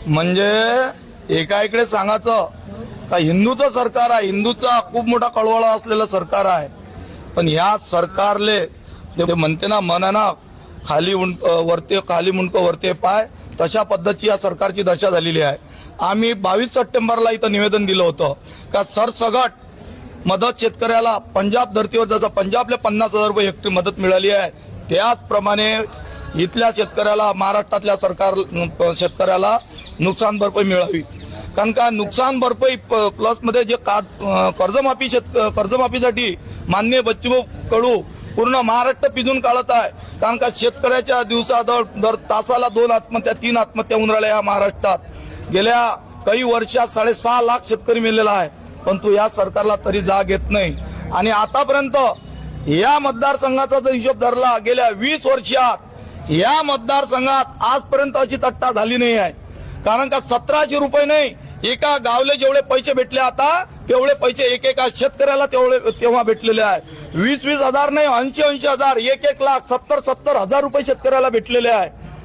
म्हणजे एका इकडे सांगायचं का हिंदूचं सरकार आहे, हिंदूचा खूप मोठा कळवळा असलेलं सरकार आहे, पण या सरकारले ते म्हणते ना मनाना खाली वरते खाली मुंडक वरते पाय, तशा पद्धतीची या सरकारची दशा झालेली आहे। आम्ही 22 सप्टेंबरला इथं निवेदन दिलं होतं का सरसगट मदत शेतकऱ्याला पंजाब धर्तीवर जसं पंजाबला 50,000 रुपये हेक्टरी मदत मिळाली आहे, त्याचप्रमाणे इथल्या शेतकऱ्याला महाराष्ट्रातल्या शेतकऱ्याला नुकसान भरपाई मिळावी। कारण का नुकसान भरपाई प्लस मध्ये जे कर्जमाफीसाठी माननीय बच्चूभाऊ कडू पूर्ण महाराष्ट्र पिजून काढत आहे। कारण का शेतकऱ्याच्या दिवसात दर तासाला 2 आत्महत्या 3 आत्महत्या होऊन राहिल्या या महाराष्ट्रात। गेल्या काही वर्षात 6.5 लाख शेतकरी मेलेला आहे, परंतु या सरकारला तरी जाग येत नाही। आणि आतापर्यंत या मतदारसंघाचा जर हिशोब धरला गेल्या 20 वर्षात या मतदारसंघात आजपर्यंत अशी तट्टा झाली नाही आहे। कारण का 1700 रुपये नाही, एका गावले जेवढे पैसे भेटले आता तेवढे पैसे एकेका शेतकऱ्याला तेव्हा भेटलेले आहे। 20,000 नाही, 80,000 1 लाख 70,000 रुपये शेतकऱ्याला भेटलेले आहे।